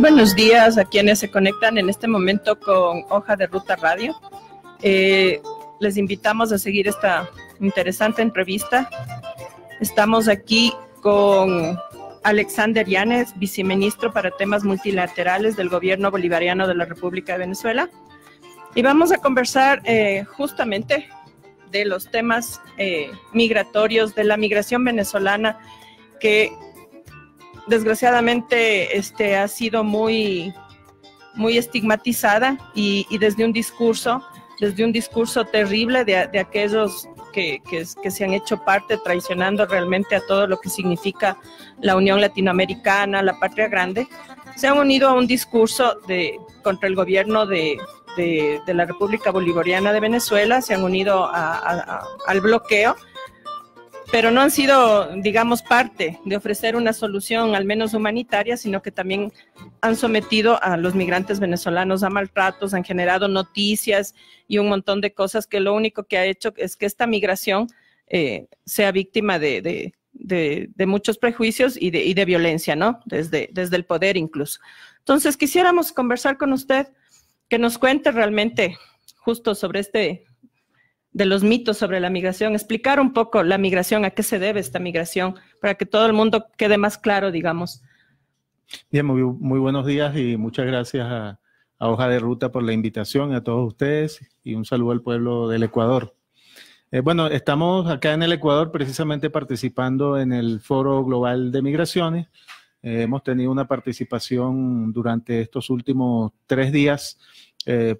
buenos días a quienes se conectan en este momento con Hoja de Ruta Radio. Les invitamos a seguir esta interesante entrevista. Estamos aquí con Alexander Yanes, viceministro para temas multilaterales del Gobierno Bolivariano de la República de Venezuela. Y vamos a conversar justamente de los temas migratorios, de la migración venezolana, que desgraciadamente ha sido muy estigmatizada y desde un discurso terrible de aquellos que se han hecho parte, traicionando realmente a todo lo que significa la Unión Latinoamericana, la Patria Grande, se han unido a un discurso contra el gobierno de la República Bolivariana de Venezuela, se han unido al bloqueo, pero no han sido, digamos, parte de ofrecer una solución al menos humanitaria, sino que también han sometido a los migrantes venezolanos a maltratos, han generado noticias y un montón de cosas que lo único que ha hecho es que esta migración sea víctima de muchos prejuicios y de violencia, ¿no? Desde el poder incluso. Entonces, quisiéramos conversar con usted, que nos cuente realmente justo sobre de los mitos sobre la migración, explicar un poco la migración, a qué se debe esta migración, para que todo el mundo quede más claro, digamos. Bien, muy buenos días y muchas gracias a Hoja de Ruta por la invitación, a todos ustedes, y un saludo al pueblo del Ecuador. Bueno, estamos acá en el Ecuador precisamente participando en el Foro Global de Migraciones. Hemos tenido una participación durante estos últimos 3 días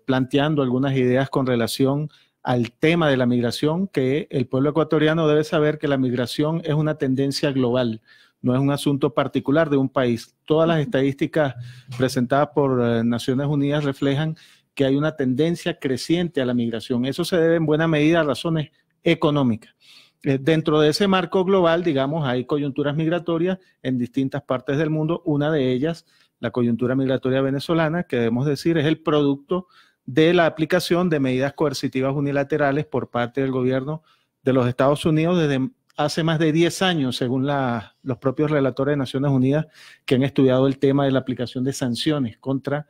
planteando algunas ideas con relación al tema de la migración, que el pueblo ecuatoriano debe saber que la migración es una tendencia global, no es un asunto particular de un país. Todas las estadísticas presentadas por Naciones Unidas reflejan que hay una tendencia creciente a la migración. Eso se debe en buena medida a razones económicas. Dentro de ese marco global, digamos, hay coyunturas migratorias en distintas partes del mundo. Una de ellas, la coyuntura migratoria venezolana, que debemos decir es el producto de la aplicación de medidas coercitivas unilaterales por parte del gobierno de los Estados Unidos desde hace más de 10 años, según los propios relatores de Naciones Unidas que han estudiado el tema de la aplicación de sanciones contra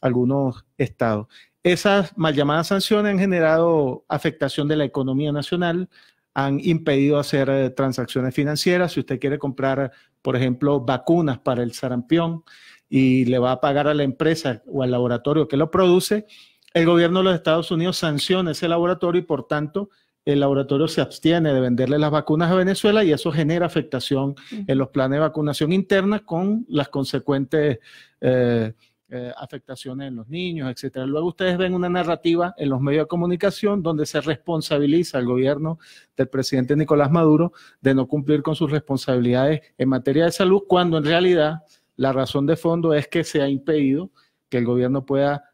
algunos estados. Esas mal llamadas sanciones han generado afectación de la economía nacional, han impedido hacer transacciones financieras. Si usted quiere comprar, por ejemplo, vacunas para el sarampión y le va a pagar a la empresa o al laboratorio que lo produce, el gobierno de los Estados Unidos sanciona ese laboratorio y, por tanto, el laboratorio se abstiene de venderle las vacunas a Venezuela y eso genera afectación en los planes de vacunación interna con las consecuentes afectaciones en los niños, etcétera. Luego ustedes ven una narrativa en los medios de comunicación donde se responsabiliza al gobierno del presidente Nicolás Maduro de no cumplir con sus responsabilidades en materia de salud, cuando en realidad la razón de fondo es que se ha impedido que el gobierno pueda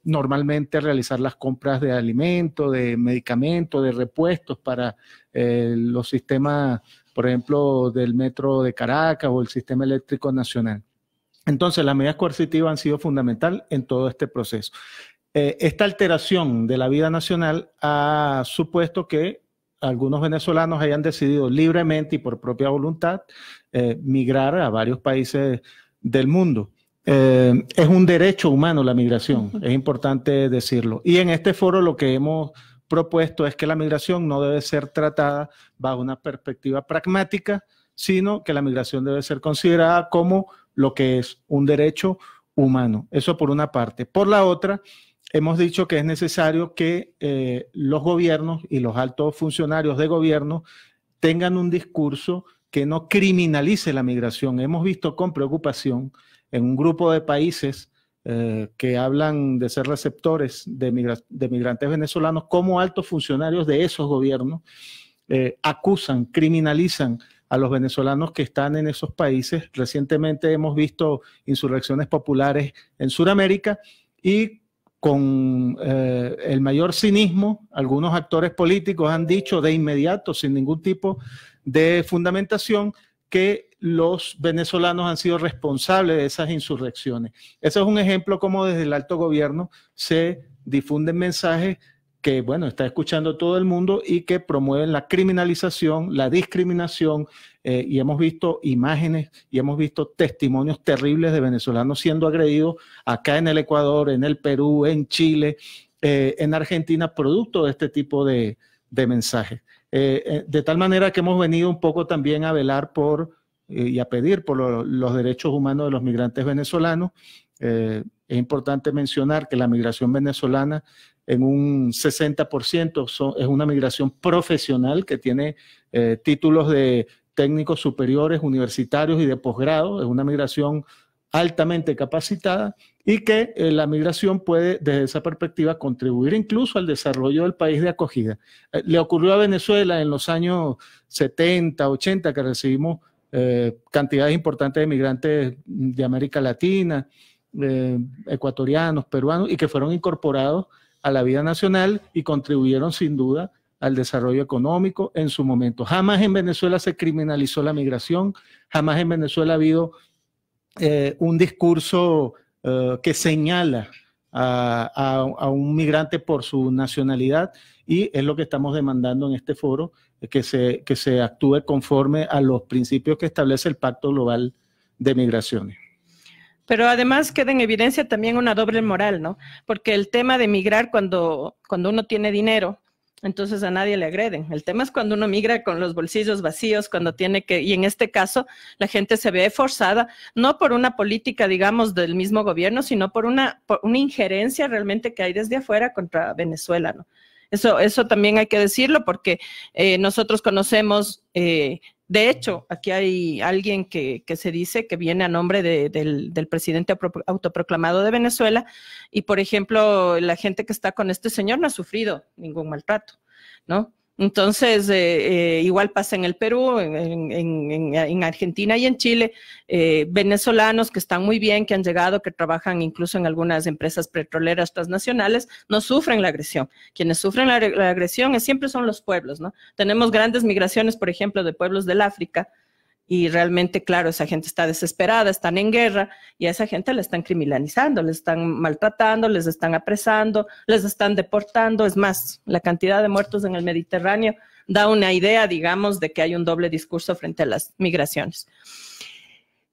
normalmente realizar las compras de alimentos, de medicamentos, de repuestos para los sistemas, por ejemplo, del metro de Caracas o el sistema eléctrico nacional. Entonces, las medidas coercitivas han sido fundamental en todo este proceso. Esta alteración de la vida nacional ha supuesto que algunos venezolanos hayan decidido libremente y por propia voluntad migrar a varios países del mundo. Es un derecho humano la migración, es importante decirlo. Y en este foro lo que hemos propuesto es que la migración no debe ser tratada bajo una perspectiva pragmática, sino que la migración debe ser considerada como lo que es un derecho humano. Eso por una parte. Por la otra, hemos dicho que es necesario que los gobiernos y los altos funcionarios de gobierno tengan un discurso que no criminalice la migración. Hemos visto con preocupación en un grupo de países que hablan de ser receptores de migrantes venezolanos, como altos funcionarios de esos gobiernos acusan, criminalizan a los venezolanos que están en esos países. Recientemente hemos visto insurrecciones populares en Sudamérica y con el mayor cinismo, algunos actores políticos han dicho de inmediato, sin ningún tipo de fundamentación, que los venezolanos han sido responsables de esas insurrecciones. Ese es un ejemplo como desde el alto gobierno se difunden mensajes que, bueno, está escuchando todo el mundo y que promueven la criminalización, la discriminación, y hemos visto imágenes y hemos visto testimonios terribles de venezolanos siendo agredidos acá en el Ecuador, en el Perú, en Chile, en Argentina, producto de este tipo de mensajes. De tal manera que hemos venido un poco también a velar por y a pedir por los derechos humanos de los migrantes venezolanos. Es importante mencionar que la migración venezolana en un 60% es una migración profesional que tiene títulos de técnicos superiores, universitarios y de posgrado. Es una migración altamente capacitada y que la migración puede, desde esa perspectiva, contribuir incluso al desarrollo del país de acogida. Le ocurrió a Venezuela en los años 70, 80, que recibimos cantidades importantes de migrantes de América Latina, ecuatorianos, peruanos, y que fueron incorporados a la vida nacional y contribuyeron sin duda al desarrollo económico en su momento. Jamás en Venezuela se criminalizó la migración, jamás en Venezuela ha habido un discurso que señala a un migrante por su nacionalidad, y es lo que estamos demandando en este foro, que se actúe conforme a los principios que establece el Pacto Global de Migraciones. Pero además queda en evidencia también una doble moral, ¿no? Porque el tema de migrar cuando uno tiene dinero, entonces a nadie le agreden. El tema es cuando uno migra con los bolsillos vacíos, cuando tiene que, y en este caso la gente se ve forzada, no por una política, digamos, del mismo gobierno, sino por una injerencia realmente que hay desde afuera contra Venezuela, ¿no? Eso también hay que decirlo, porque nosotros conocemos, de hecho, aquí hay alguien que se dice que viene a nombre del presidente autoproclamado de Venezuela, y por ejemplo, la gente que está con este señor no ha sufrido ningún maltrato, ¿no? Entonces, igual pasa en el Perú, en Argentina y en Chile, venezolanos que están muy bien, que han llegado, que trabajan incluso en algunas empresas petroleras transnacionales, no sufren la agresión. Quienes sufren la agresión siempre son los pueblos, ¿no? Tenemos grandes migraciones, por ejemplo, de pueblos del África, y realmente, claro, esa gente está desesperada, están en guerra, y a esa gente la están criminalizando, les están maltratando, les están apresando, les están deportando. Es más, la cantidad de muertos en el Mediterráneo da una idea, digamos, de que hay un doble discurso frente a las migraciones.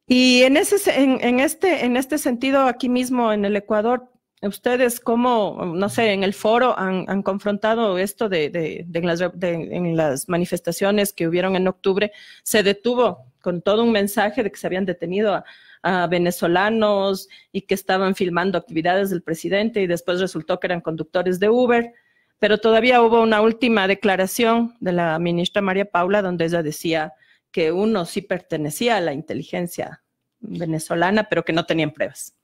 Y en este sentido, aquí mismo en el Ecuador, ustedes, ¿cómo, no sé, en el foro han confrontado esto en las manifestaciones que hubieron en octubre? Se detuvo con todo un mensaje de que se habían detenido a venezolanos y que estaban filmando actividades del presidente, y después resultó que eran conductores de Uber, pero todavía hubo una última declaración de la ministra María Paula donde ella decía que uno sí pertenecía a la inteligencia venezolana, pero que no tenían pruebas.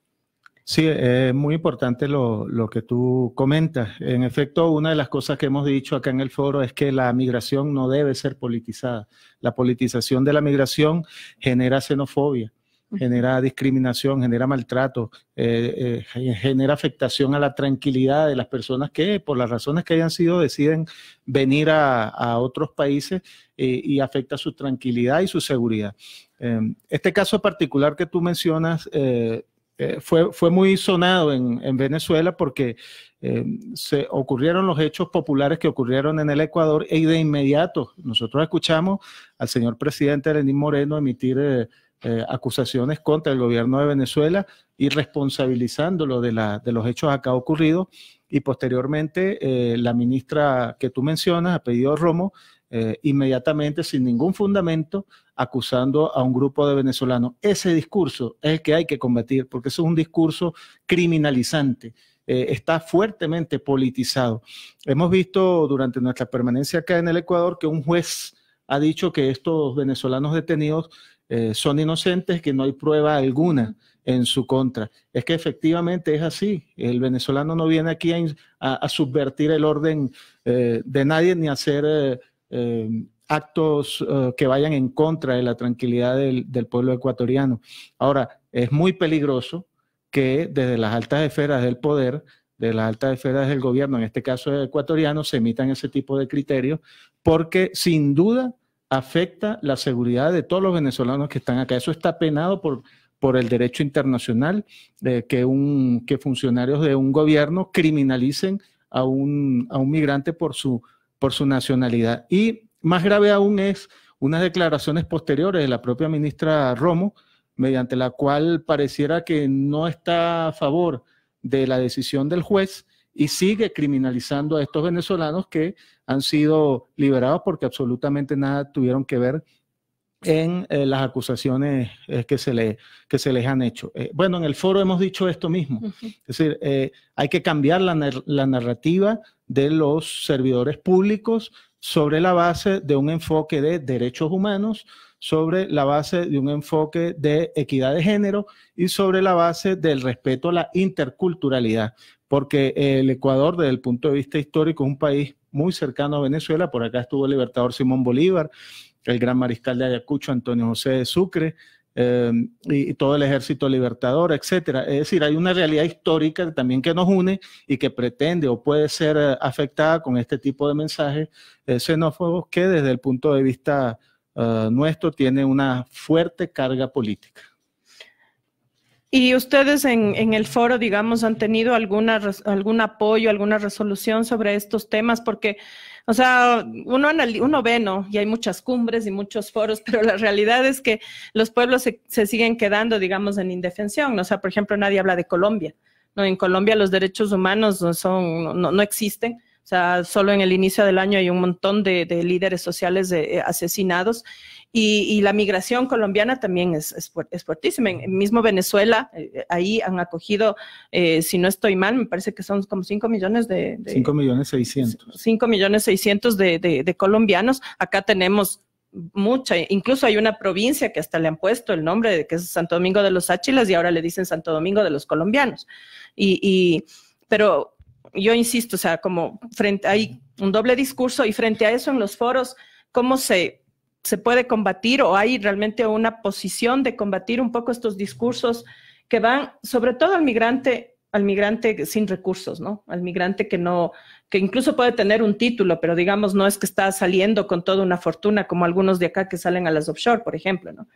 Sí, es muy importante lo que tú comentas. En efecto, una de las cosas que hemos dicho acá en el foro es que la migración no debe ser politizada. La politización de la migración genera xenofobia, genera discriminación, genera maltrato, genera afectación a la tranquilidad de las personas que, por las razones que hayan sido, deciden venir a otros países, y afecta su tranquilidad y su seguridad. Este caso particular que tú mencionas fue muy sonado en Venezuela porque se ocurrieron los hechos populares que ocurrieron en el Ecuador, y de inmediato nosotros escuchamos al señor presidente Lenín Moreno emitir acusaciones contra el gobierno de Venezuela y responsabilizándolo de los hechos acá ocurridos, y posteriormente la ministra que tú mencionas, apellido Romo, inmediatamente, sin ningún fundamento, acusando a un grupo de venezolanos. Ese discurso es el que hay que combatir, porque eso es un discurso criminalizante, está fuertemente politizado. Hemos visto durante nuestra permanencia acá en el Ecuador que un juez ha dicho que estos venezolanos detenidos son inocentes, que no hay prueba alguna en su contra. Es que efectivamente es así. El venezolano no viene aquí a subvertir el orden de nadie, ni a hacer actos que vayan en contra de la tranquilidad del pueblo ecuatoriano. Ahora, es muy peligroso que desde las altas esferas del poder, de las altas esferas del gobierno, en este caso ecuatoriano, se emitan ese tipo de criterios, porque sin duda afecta la seguridad de todos los venezolanos que están acá. Eso está penado por el derecho internacional, que funcionarios de un gobierno criminalicen a un migrante por su nacionalidad. Y más grave aún es unas declaraciones posteriores de la propia ministra Romo, mediante la cual pareciera que no está a favor de la decisión del juez y sigue criminalizando a estos venezolanos que han sido liberados porque absolutamente nada tuvieron que ver en las acusaciones que se les han hecho. Bueno, en el foro hemos dicho esto mismo. Es decir, hay que cambiar la narrativa de los servidores públicos sobre la base de un enfoque de derechos humanos, sobre la base de un enfoque de equidad de género y sobre la base del respeto a la interculturalidad, porque el Ecuador, desde el punto de vista histórico, es un país muy cercano a Venezuela. Por acá estuvo el libertador Simón Bolívar, el gran mariscal de Ayacucho, Antonio José de Sucre, y todo el ejército libertador, etcétera. Es decir, hay una realidad histórica también que nos une y que pretende o puede ser afectada con este tipo de mensajes xenófobos que desde el punto de vista nuestro tiene una fuerte carga política. ¿Y ustedes en el foro, digamos, han tenido algún apoyo, alguna resolución sobre estos temas? Porque, o sea, uno ve, ¿no? Y hay muchas cumbres y muchos foros, pero la realidad es que los pueblos se siguen quedando, digamos, en indefensión, ¿no? O sea, por ejemplo, nadie habla de Colombia, ¿no? En Colombia los derechos humanos no existen. O sea, solo en el inicio del año hay un montón de líderes sociales asesinados. Y la migración colombiana también es fuertísima. En mismo Venezuela, ahí han acogido, si no estoy mal, me parece que son como 5 millones de 5.600.000. 5.600.000 de colombianos. Acá tenemos mucha, incluso hay una provincia que hasta le han puesto el nombre, que es Santo Domingo de los Áchilas, y ahora le dicen Santo Domingo de los colombianos. Pero yo insisto, o sea, como hay un doble discurso, y frente a eso en los foros, ¿cómo se puede combatir, o hay realmente una posición de combatir un poco estos discursos que van sobre todo al migrante sin recursos, ¿no? Al migrante que incluso puede tener un título, pero digamos no es que está saliendo con toda una fortuna como algunos de acá que salen a las offshore, por ejemplo, ¿no?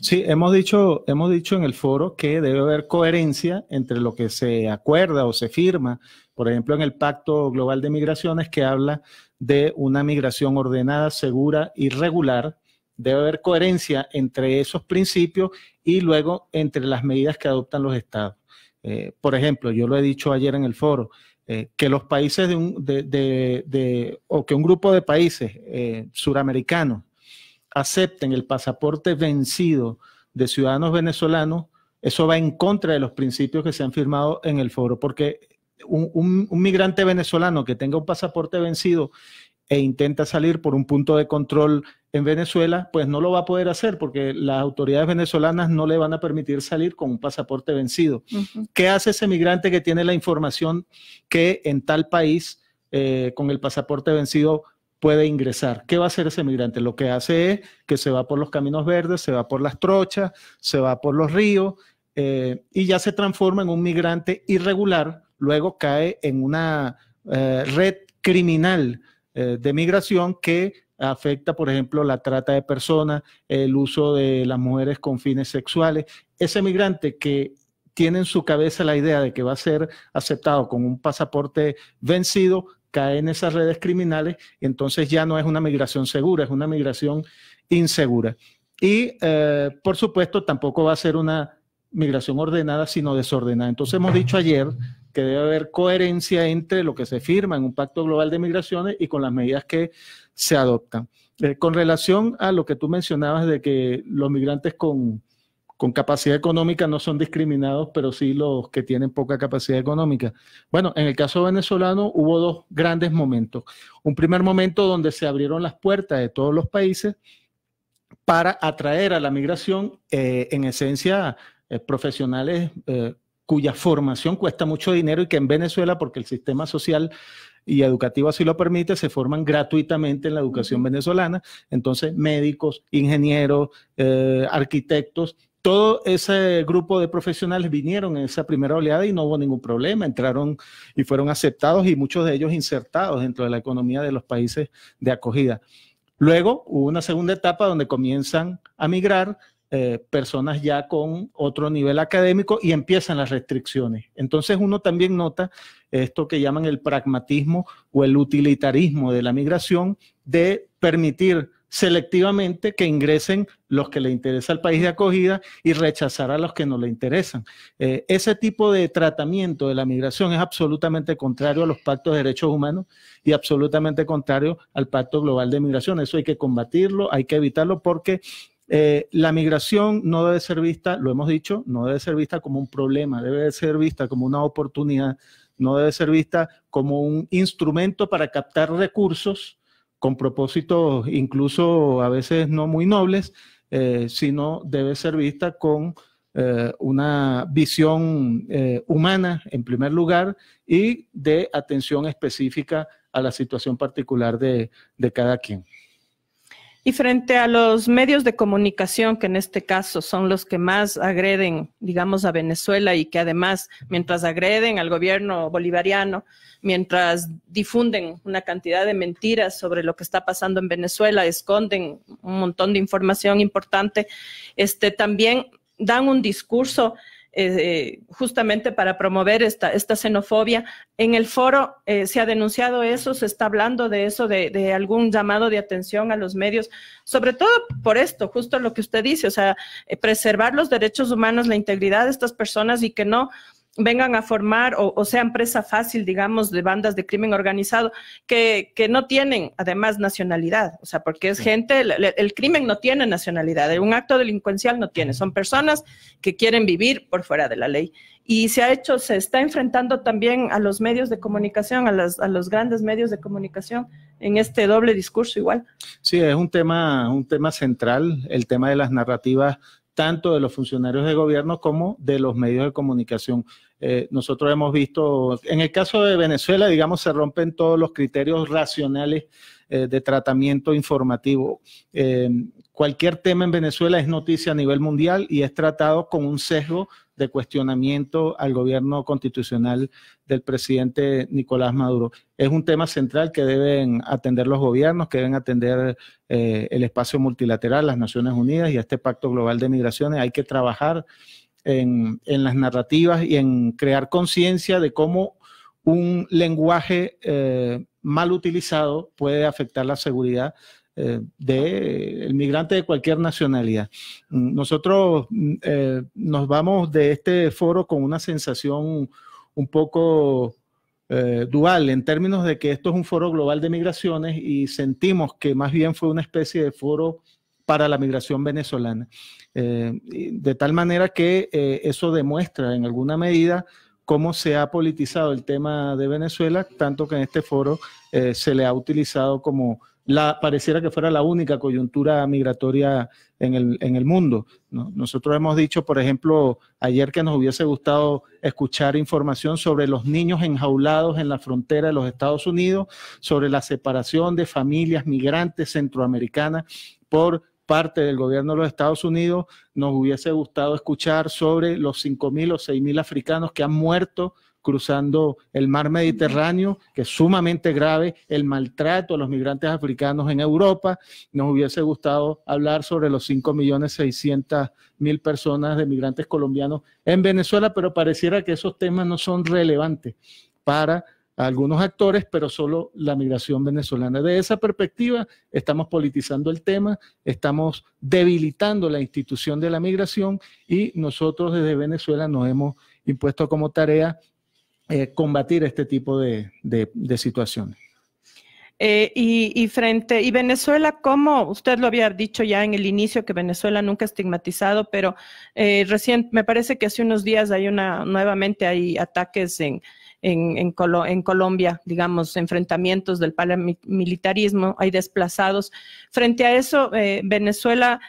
Sí, hemos dicho en el foro que debe haber coherencia entre lo que se acuerda o se firma, por ejemplo, en el Pacto Global de Migraciones, que habla de una migración ordenada, segura y regular. Debe haber coherencia entre esos principios y luego entre las medidas que adoptan los estados. Por ejemplo, yo lo he dicho ayer en el foro, que los países o que un grupo de países suramericanos acepten el pasaporte vencido de ciudadanos venezolanos, eso va en contra de los principios que se han firmado en el foro, porque un migrante venezolano que tenga un pasaporte vencido e intenta salir por un punto de control en Venezuela, pues no lo va a poder hacer porque las autoridades venezolanas no le van a permitir salir con un pasaporte vencido. ¿Qué hace ese migrante que tiene la información que en tal país con el pasaporte vencido puede ingresar? ¿Qué va a hacer ese migrante? Lo que hace es que se va por los caminos verdes, se va por las trochas, se va por los ríos y ya se transforma en un migrante irregular, luego cae en una red criminal de migración que afecta, por ejemplo, la trata de personas, el uso de las mujeres con fines sexuales. Ese migrante que tiene en su cabeza la idea de que va a ser aceptado con un pasaporte vencido, cae en esas redes criminales, y entonces ya no es una migración segura, es una migración insegura. Y, por supuesto, tampoco va a ser una migración ordenada, sino desordenada. Entonces hemos dicho ayer que debe haber coherencia entre lo que se firma en un pacto global de migraciones y con las medidas que se adoptan. Con relación a lo que tú mencionabas de que los migrantes con capacidad económica no son discriminados, pero sí los que tienen poca capacidad económica. Bueno, en el caso venezolano hubo dos grandes momentos. Un primer momento donde se abrieron las puertas de todos los países para atraer a la migración, en esencia, profesionales cuya formación cuesta mucho dinero y que en Venezuela, porque el sistema social y educativo así lo permite, se forman gratuitamente en la educación venezolana. Entonces, médicos, ingenieros, arquitectos, todo ese grupo de profesionales vinieron en esa primera oleada y no hubo ningún problema, entraron y fueron aceptados y muchos de ellos insertados dentro de la economía de los países de acogida. Luego hubo una segunda etapa donde comienzan a migrar personas ya con otro nivel académico y empiezan las restricciones. Entonces uno también nota esto que llaman el pragmatismo o el utilitarismo de la migración, de permitir selectivamente que ingresen los que le interesa al país de acogida y rechazar a los que no le interesan. Ese tipo de tratamiento de la migración es absolutamente contrario a los pactos de derechos humanos y absolutamente contrario al Pacto Global de Migración. Eso hay que combatirlo, hay que evitarlo, porque la migración no debe ser vista, lo hemos dicho, no debe ser vista como un problema, debe ser vista como una oportunidad, no debe ser vista como un instrumento para captar recursos con propósitos incluso a veces no muy nobles, sino debe ser vista con una visión humana en primer lugar y de atención específica a la situación particular de cada quien. Y frente a los medios de comunicación, que en este caso son los que más agreden, digamos, a Venezuela, y que además, mientras agreden al gobierno bolivariano, mientras difunden una cantidad de mentiras sobre lo que está pasando en Venezuela, esconden un montón de información importante, también dan un discurso justamente para promover esta xenofobia. En el foro se ha denunciado eso, se está hablando de eso, de algún llamado de atención a los medios, sobre todo por esto, justo lo que usted dice, o sea, preservar los derechos humanos, la integridad de estas personas, y que no vengan a formar o sean presa fácil, digamos, de bandas de crimen organizado que no tienen además nacionalidad, o sea, porque es gente, el crimen no tiene nacionalidad, un acto delincuencial no tiene, son personas que quieren vivir por fuera de la ley. Y se está enfrentando también a los medios de comunicación, a los grandes medios de comunicación, en este doble discurso igual. Sí, es un tema central, el tema de las narrativas, tanto de los funcionarios de gobierno como de los medios de comunicación. Nosotros hemos visto, en el caso de Venezuela, digamos, se rompen todos los criterios racionales de tratamiento informativo. Cualquier tema en Venezuela es noticia a nivel mundial y es tratado con un sesgo de cuestionamiento al gobierno constitucional del presidente Nicolás Maduro. Es un tema central que deben atender los gobiernos, que deben atender el espacio multilateral, las Naciones Unidas y este Pacto Global de Migraciones. Hay que trabajar en las narrativas y en crear conciencia de cómo un lenguaje mal utilizado puede afectar la seguridad del migrante de cualquier nacionalidad. Nosotros nos vamos de este foro con una sensación un poco dual, en términos de que esto es un foro global de migraciones y sentimos que más bien fue una especie de foro para la migración venezolana. De tal manera que eso demuestra en alguna medida cómo se ha politizado el tema de Venezuela, tanto que en este foro se le ha utilizado como pareciera que fuera la única coyuntura migratoria en el mundo, ¿no? Nosotros hemos dicho, por ejemplo, ayer, que nos hubiese gustado escuchar información sobre los niños enjaulados en la frontera de los Estados Unidos, sobre la separación de familias migrantes centroamericanas por parte del gobierno de los Estados Unidos. Nos hubiese gustado escuchar sobre los 5.000 o 6.000 africanos que han muerto cruzando el mar Mediterráneo, que es sumamente grave, el maltrato a los migrantes africanos en Europa. Nos hubiese gustado hablar sobre los 5.600.000 personas de migrantes colombianos en Venezuela, pero pareciera que esos temas no son relevantes para algunos actores, pero solo la migración venezolana. De esa perspectiva, estamos politizando el tema, estamos debilitando la institución de la migración, y nosotros desde Venezuela nos hemos impuesto como tarea combatir este tipo de situaciones. Y Venezuela, como usted lo había dicho ya en el inicio, que Venezuela nunca ha estigmatizado, pero recién, me parece que hace unos días nuevamente hay ataques en Colombia, digamos, enfrentamientos del paramilitarismo, hay desplazados. Frente a eso, Venezuela,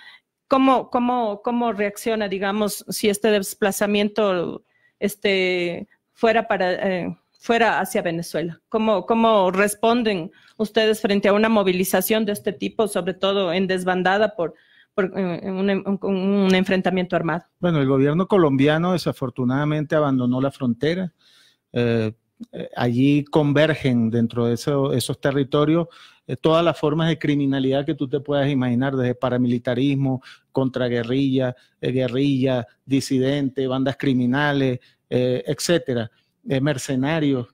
¿cómo reacciona, digamos, si este desplazamiento fuera hacia Venezuela? ¿Cómo responden ustedes frente a una movilización de este tipo, sobre todo en desbandada por un enfrentamiento armado? Bueno, el gobierno colombiano desafortunadamente abandonó la frontera. allí convergen dentro de esos territorios todas las formas de criminalidad que tú te puedas imaginar, desde paramilitarismo, contraguerrilla, guerrilla, disidente, bandas criminales, etcétera, mercenarios.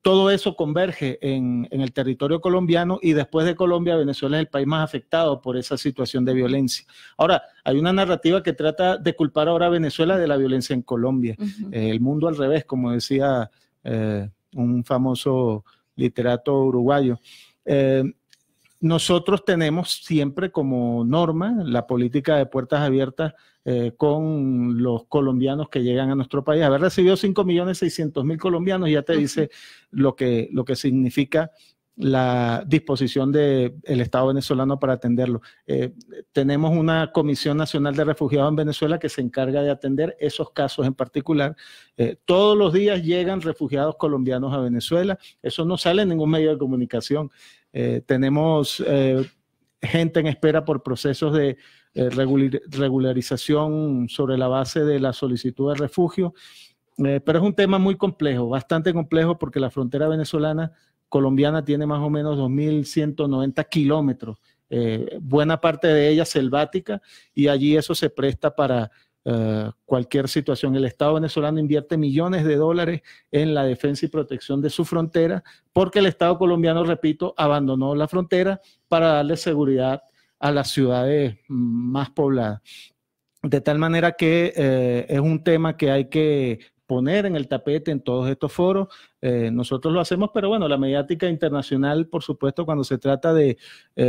Todo eso converge en el territorio colombiano, y después de Colombia, Venezuela es el país más afectado por esa situación de violencia. Ahora, hay una narrativa que trata de culpar ahora a Venezuela de la violencia en Colombia. El mundo al revés, como decía un famoso literato uruguayo. Nosotros tenemos siempre como norma la política de puertas abiertas con los colombianos que llegan a nuestro país. Haber recibido 5.600.000 colombianos ya te dice lo que significa la disposición del Estado venezolano para atenderlo. Tenemos una Comisión Nacional de Refugiados en Venezuela que se encarga de atender esos casos en particular. Todos los días llegan refugiados colombianos a Venezuela. Eso no sale en ningún medio de comunicación. Tenemos gente en espera por procesos de regularización sobre la base de la solicitud de refugio, pero es un tema muy complejo, bastante complejo, porque la frontera colombiana tiene más o menos 2.190 kilómetros, buena parte de ella selvática, y allí eso se presta para cualquier situación. El Estado venezolano invierte millones de dólares en la defensa y protección de su frontera, porque el Estado colombiano, repito, abandonó la frontera para darle seguridad a las ciudades más pobladas. De tal manera que es un tema que hay que poner en el tapete en todos estos foros. Nosotros lo hacemos, pero bueno, la mediática internacional, por supuesto, cuando se trata de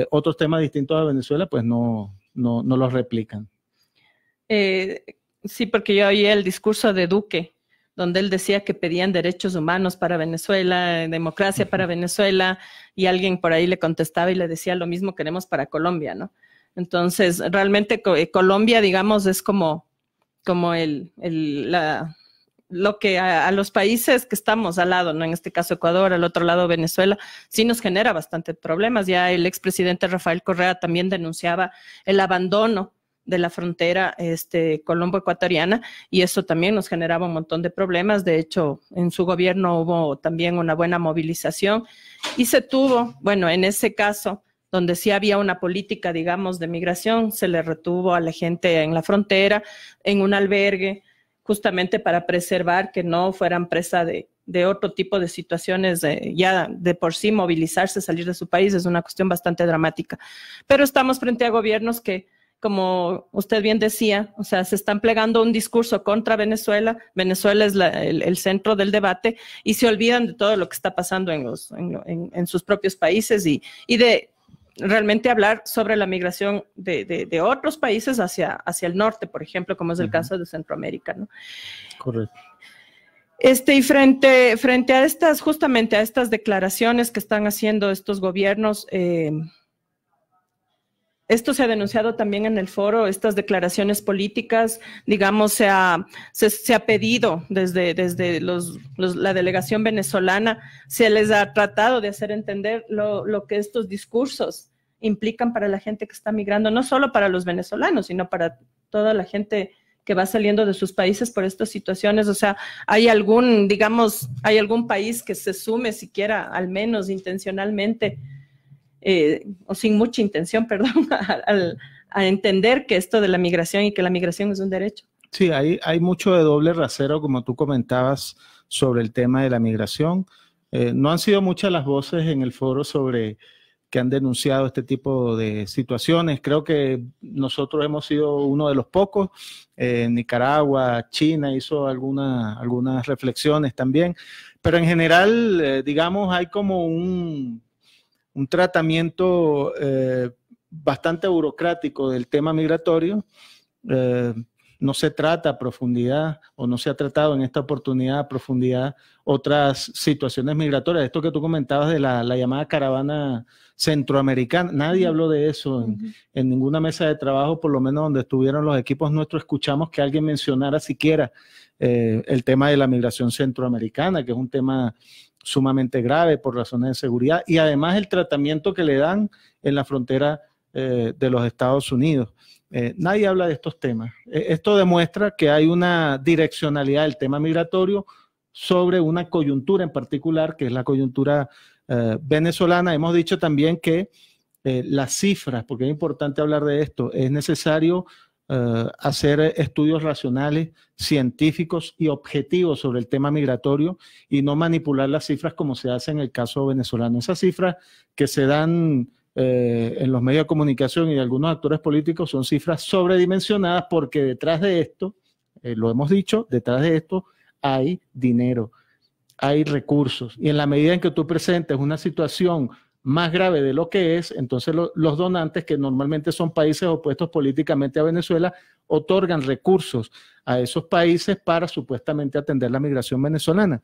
otros temas distintos a Venezuela, pues no los replican. Sí, porque yo oí el discurso de Duque, donde él decía que pedían derechos humanos para Venezuela, democracia para Venezuela, y alguien por ahí le contestaba y le decía lo mismo queremos para Colombia, ¿no? Entonces, realmente Colombia, digamos, es como lo que a los países que estamos al lado, ¿no? En este caso Ecuador, al otro lado Venezuela, sí nos genera bastante problemas. Ya el expresidente Rafael Correa también denunciaba el abandono de la frontera colombo-ecuatoriana, y eso también nos generaba un montón de problemas. De hecho, en su gobierno hubo también una buena movilización, y se tuvo, bueno, en ese caso, donde sí había una política, digamos, de migración, se le retuvo a la gente en la frontera, en un albergue, justamente para preservar que no fueran presa de otro tipo de situaciones. Ya de por sí movilizarse, salir de su país es una cuestión bastante dramática. Pero estamos frente a gobiernos que, como usted bien decía, o sea, se están plegando un discurso contra Venezuela. Venezuela es el centro del debate, y se olvidan de todo lo que está pasando en sus propios países, y de realmente hablar sobre la migración de otros países hacia el norte, por ejemplo, como es el caso de Centroamérica, ¿no? Correcto. Y frente a justamente a estas declaraciones que están haciendo estos gobiernos, esto se ha denunciado también en el foro, estas declaraciones políticas, digamos, se ha pedido desde la delegación venezolana, se les ha tratado de hacer entender lo que estos discursos implican para la gente que está migrando, no solo para los venezolanos, sino para toda la gente que va saliendo de sus países por estas situaciones. O sea, ¿hay algún país que se sume siquiera, al menos intencionalmente, o sin mucha intención, perdón, a entender que esto de la migración y que la migración es un derecho? Sí, hay mucho de doble rasero, como tú comentabas, sobre el tema de la migración. No han sido muchas las voces en el foro que han denunciado este tipo de situaciones. Creo que nosotros hemos sido uno de los pocos. Nicaragua, China hizo algunas reflexiones también, pero en general, digamos, hay como un tratamiento bastante burocrático del tema migratorio. No se trata a profundidad, o no se ha tratado en esta oportunidad a profundidad, otras situaciones migratorias. Esto que tú comentabas de la llamada caravana centroamericana, nadie habló de eso en ninguna mesa de trabajo, por lo menos donde estuvieron los equipos nuestros, escuchamos que alguien mencionara siquiera el tema de la migración centroamericana, que es un tema sumamente grave por razones de seguridad, y además el tratamiento que le dan en la frontera de los Estados Unidos. Nadie habla de estos temas. Esto demuestra que hay una direccionalidad del tema migratorio sobre una coyuntura en particular, que es la coyuntura venezolana. Hemos dicho también que las cifras, porque es importante hablar de esto, es necesario hacer estudios racionales, científicos y objetivos sobre el tema migratorio y no manipular las cifras como se hace en el caso venezolano. Esas cifras que se dan en los medios de comunicación y de algunos actores políticos son cifras sobredimensionadas porque detrás de esto, lo hemos dicho, detrás de esto hay dinero, hay recursos, y en la medida en que tú presentes una situación más grave de lo que es, entonces los donantes, que normalmente son países opuestos políticamente a Venezuela, otorgan recursos a esos países para supuestamente atender la migración venezolana.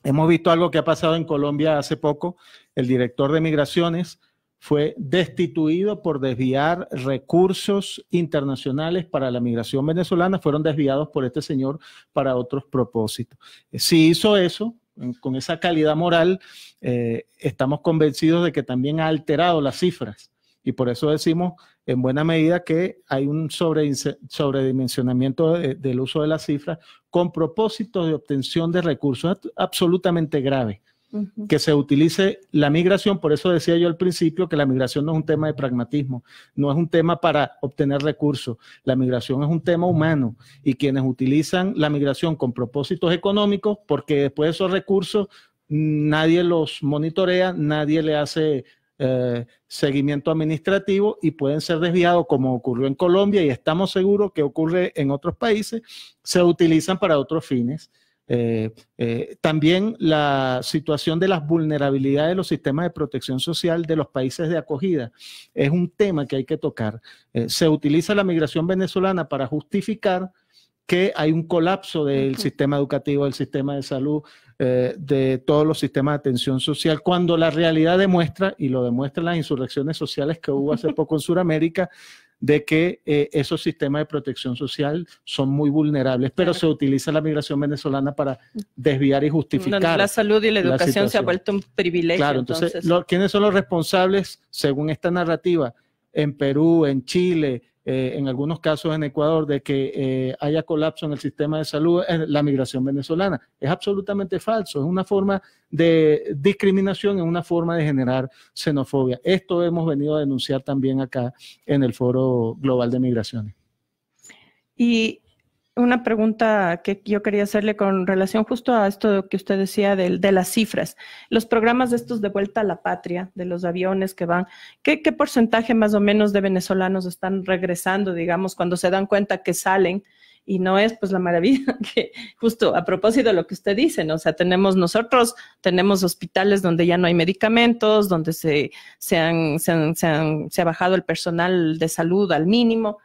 Hemos visto algo que ha pasado en Colombia hace poco. El director de migraciones fue destituido por desviar recursos internacionales para la migración venezolana, fueron desviados por este señor para otros propósitos. Si hizo eso, con esa calidad moral, estamos convencidos de que también ha alterado las cifras, y por eso decimos en buena medida que hay un sobredimensionamiento del uso de las cifras con propósito de obtención de recursos absolutamente grave. Que se utilice la migración, por eso decía yo al principio que la migración no es un tema de pragmatismo, no es un tema para obtener recursos, la migración es un tema humano, y quienes utilizan la migración con propósitos económicos, porque después de esos recursos nadie los monitorea, nadie le hace seguimiento administrativo y pueden ser desviados, como ocurrió en Colombia y estamos seguros que ocurre en otros países, se utilizan para otros fines. También la situación de las vulnerabilidades de los sistemas de protección social de los países de acogida es un tema que hay que tocar. Se utiliza la migración venezolana para justificar que hay un colapso del sistema educativo, del sistema de salud, de todos los sistemas de atención social, cuando la realidad demuestra, y lo demuestran las insurrecciones sociales que hubo hace poco en Sudamérica, de que esos sistemas de protección social son muy vulnerables, pero se utiliza la migración venezolana para desviar y justificar. La salud y la educación se ha vuelto un privilegio. Claro, entonces ¿quiénes son los responsables según esta narrativa? En Perú, en Chile, en algunos casos en Ecuador, de que haya colapso en el sistema de salud, en la migración venezolana. Es absolutamente falso, es una forma de discriminación, es una forma de generar xenofobia. Esto hemos venido a denunciar también acá en el Foro Global de Migraciones. Y una pregunta que yo quería hacerle con relación justo a esto que usted decía de las cifras. Los programas de estos de vuelta a la patria, de los aviones que van, ¿qué porcentaje más o menos de venezolanos están regresando, digamos, cuando se dan cuenta que salen? Y no es pues la maravilla que justo a propósito de lo que usted dice, ¿no? O sea, nosotros tenemos hospitales donde ya no hay medicamentos, donde se ha bajado el personal de salud al mínimo.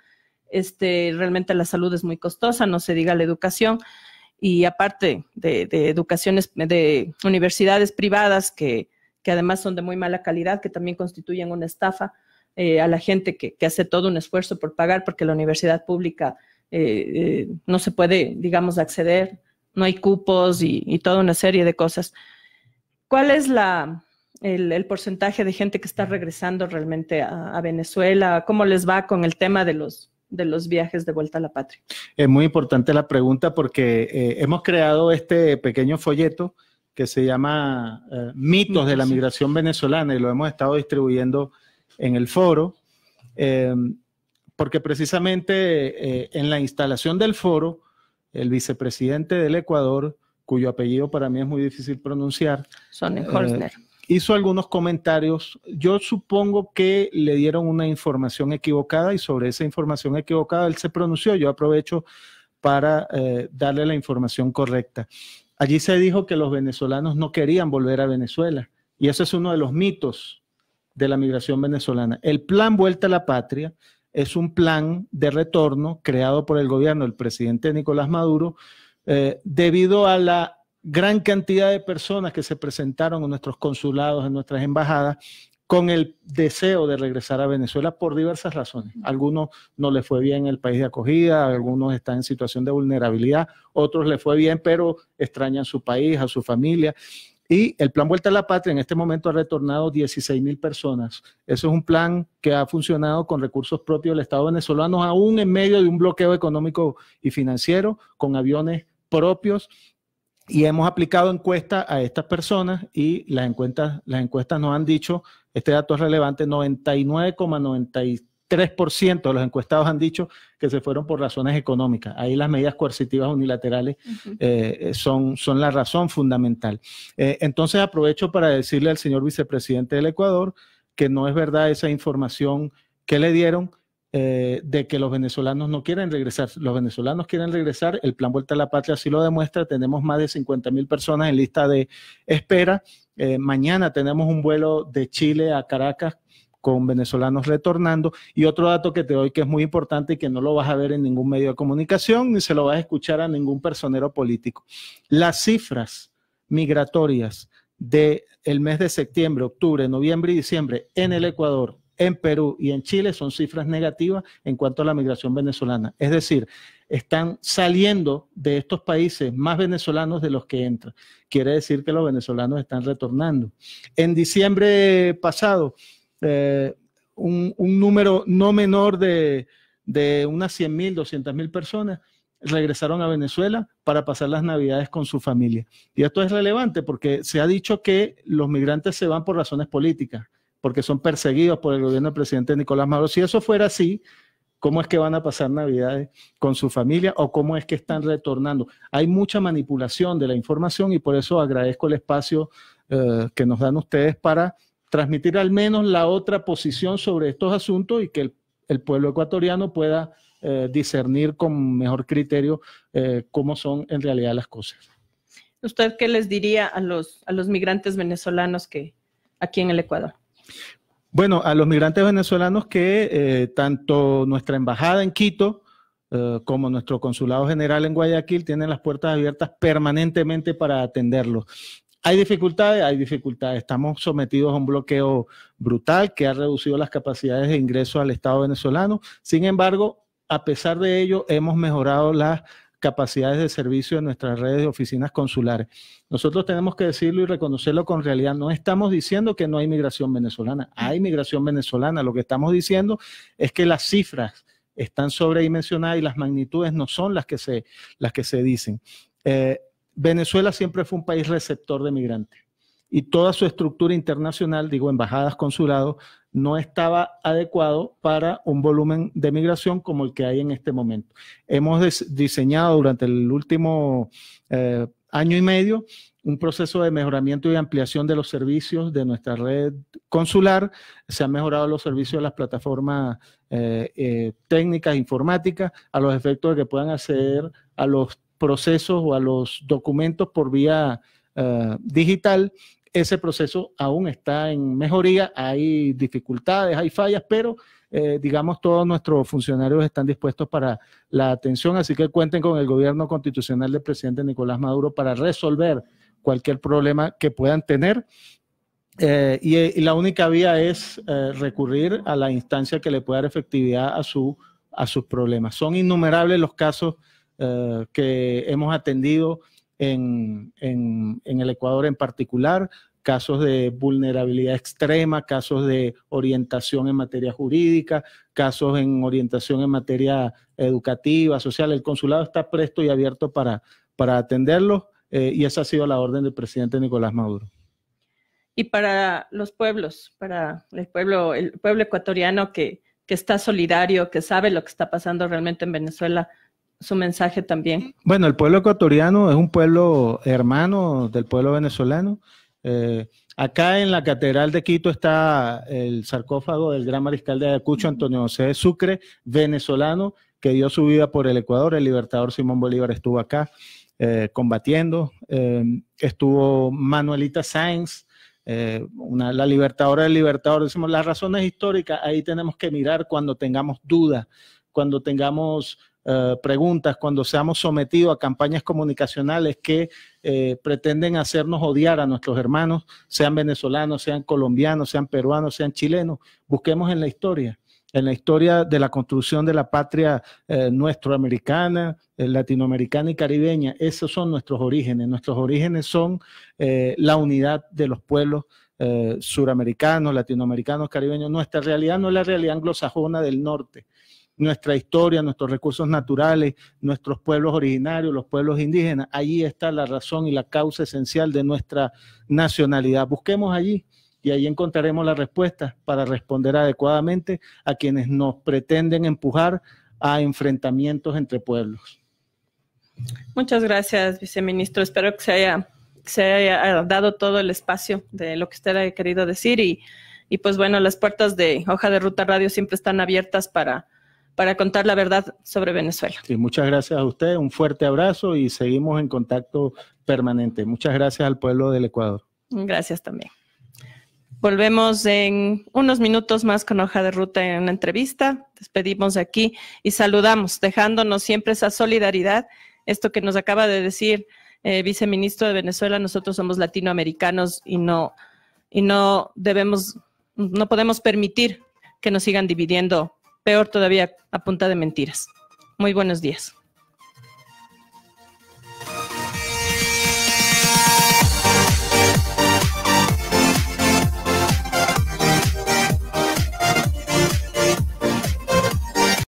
Realmente la salud es muy costosa, no se diga la educación, y aparte de educaciones, de universidades privadas que además son de muy mala calidad, que también constituyen una estafa a la gente que hace todo un esfuerzo por pagar, porque la universidad pública no se puede, digamos, acceder, no hay cupos y toda una serie de cosas. ¿Cuál es el porcentaje de gente que está regresando realmente a Venezuela? ¿Cómo les va con el tema de los viajes de vuelta a la patria? Es muy importante la pregunta porque hemos creado este pequeño folleto que se llama Mitos de la Migración Venezolana, y lo hemos estado distribuyendo en el foro, porque precisamente en la instalación del foro, el vicepresidente del Ecuador, cuyo apellido para mí es muy difícil pronunciar, Sonnenholzner, hizo algunos comentarios. Yo supongo que le dieron una información equivocada, y sobre esa información equivocada él se pronunció. Yo aprovecho para darle la información correcta. Allí se dijo que los venezolanos no querían volver a Venezuela, y eso es uno de los mitos de la migración venezolana. El plan Vuelta a la Patria es un plan de retorno creado por el gobierno del presidente Nicolás Maduro debido a la gran cantidad de personas que se presentaron en nuestros consulados, en nuestras embajadas, con el deseo de regresar a Venezuela por diversas razones. Algunos no les fue bien el país de acogida, algunos están en situación de vulnerabilidad, otros les fue bien, pero extrañan su país, a su familia. Y el plan Vuelta a la Patria en este momento ha retornado 16,000 personas. Eso es un plan que ha funcionado con recursos propios del Estado venezolano, aún en medio de un bloqueo económico y financiero, con aviones propios, Y hemos aplicado encuestas a estas personas y las encuestas nos han dicho, este dato es relevante, 99,93% de los encuestados han dicho que se fueron por razones económicas. Ahí las medidas coercitivas unilaterales son la razón fundamental. Entonces aprovecho para decirle al señor vicepresidente del Ecuador que no es verdad esa información que le dieron, de que los venezolanos no quieren regresar. Los venezolanos quieren regresar, el Plan Vuelta a la Patria así lo demuestra, tenemos más de 50.000 personas en lista de espera. Mañana tenemos un vuelo de Chile a Caracas con venezolanos retornando. Y otro dato que te doy que es muy importante y que no lo vas a ver en ningún medio de comunicación ni se lo vas a escuchar a ningún personero político. Las cifras migratorias del mes de septiembre, octubre, noviembre y diciembre en el Ecuador, en Perú y en Chile son cifras negativas en cuanto a la migración venezolana. Es decir, están saliendo de estos países más venezolanos de los que entran. Quiere decir que los venezolanos están retornando. En diciembre pasado, un número no menor de unas 100.000, 200.000 personas regresaron a Venezuela para pasar las Navidades con su familia. Y esto es relevante porque se ha dicho que los migrantes se van por razones políticas, porque son perseguidos por el gobierno del presidente Nicolás Maduro. Si eso fuera así, ¿cómo es que van a pasar Navidades con su familia o cómo es que están retornando? Hay mucha manipulación de la información y por eso agradezco el espacio que nos dan ustedes para transmitir al menos la otra posición sobre estos asuntos y que el pueblo ecuatoriano pueda discernir con mejor criterio cómo son en realidad las cosas. ¿Usted qué les diría a los migrantes venezolanos que aquí en el Ecuador? Bueno, a los migrantes venezolanos que tanto nuestra embajada en Quito como nuestro consulado general en Guayaquil tienen las puertas abiertas permanentemente para atenderlos. ¿Hay dificultades? Hay dificultades. Estamos sometidos a un bloqueo brutal que ha reducido las capacidades de ingreso al Estado venezolano. Sin embargo, a pesar de ello, hemos mejorado las capacidades de servicio de nuestras redes de oficinas consulares. Nosotros tenemos que decirlo y reconocerlo con realidad. No estamos diciendo que no hay migración venezolana. Hay migración venezolana. Lo que estamos diciendo es que las cifras están sobredimensionadas y las magnitudes no son las que se dicen. Venezuela siempre fue un país receptor de migrantes y toda su estructura internacional, digo, embajadas, consulados, no estaba adecuado para un volumen de migración como el que hay en este momento. Hemos diseñado durante el último año y medio un proceso de mejoramiento y ampliación de los servicios de nuestra red consular. Se han mejorado los servicios de las plataformas técnicas, informáticas, a los efectos de que puedan acceder a los procesos o a los documentos por vía digital. Ese proceso aún está en mejoría, hay dificultades, hay fallas, pero digamos todos nuestros funcionarios están dispuestos para la atención, así que cuenten con el gobierno constitucional del presidente Nicolás Maduro para resolver cualquier problema que puedan tener. Y la única vía es recurrir a la instancia que le pueda dar efectividad a sus problemas. Son innumerables los casos que hemos atendido en el Ecuador en particular, casos de vulnerabilidad extrema, casos de orientación en materia jurídica, casos en orientación en materia educativa, social. El consulado está presto y abierto para atenderlos y esa ha sido la orden del presidente Nicolás Maduro. Y para los pueblos, para el pueblo ecuatoriano que está solidario, que sabe lo que está pasando realmente en Venezuela, su mensaje también. Bueno, el pueblo ecuatoriano es un pueblo hermano del pueblo venezolano. Acá en la Catedral de Quito está el sarcófago del gran mariscal de Ayacucho, Antonio José de Sucre, venezolano, que dio su vida por el Ecuador. El libertador Simón Bolívar estuvo acá combatiendo. Estuvo Manuelita Sáenz, la libertadora del libertador. Decimos, las razones históricas, ahí tenemos que mirar cuando tengamos dudas, cuando tengamos preguntas, cuando seamos sometidos a campañas comunicacionales que pretenden hacernos odiar a nuestros hermanos, sean venezolanos, sean colombianos, sean peruanos, sean chilenos. Busquemos en la historia de la construcción de la patria nuestroamericana, latinoamericana y caribeña. Esos son nuestros orígenes. Nuestros orígenes son la unidad de los pueblos suramericanos, latinoamericanos, caribeños. Nuestra realidad no es la realidad anglosajona del norte. nuestra historia, nuestros recursos naturales, nuestros pueblos originarios, los pueblos indígenas. Allí está la razón y la causa esencial de nuestra nacionalidad. Busquemos allí y ahí encontraremos las respuestas para responder adecuadamente a quienes nos pretenden empujar a enfrentamientos entre pueblos. Muchas gracias, viceministro. Espero que se haya dado todo el espacio de lo que usted ha querido decir y pues bueno, las puertas de Hoja de Ruta Radio siempre están abiertas para contar la verdad sobre Venezuela. Sí, muchas gracias a usted, un fuerte abrazo y seguimos en contacto permanente. Muchas gracias al pueblo del Ecuador. Gracias también. Volvemos en unos minutos más con Hoja de Ruta en una entrevista. Despedimos de aquí y saludamos, dejándonos siempre esa solidaridad. Esto que nos acaba de decir viceministro de Venezuela, nosotros somos latinoamericanos y no podemos permitir que nos sigan dividiendo, peor todavía a punta de mentiras. Muy buenos días.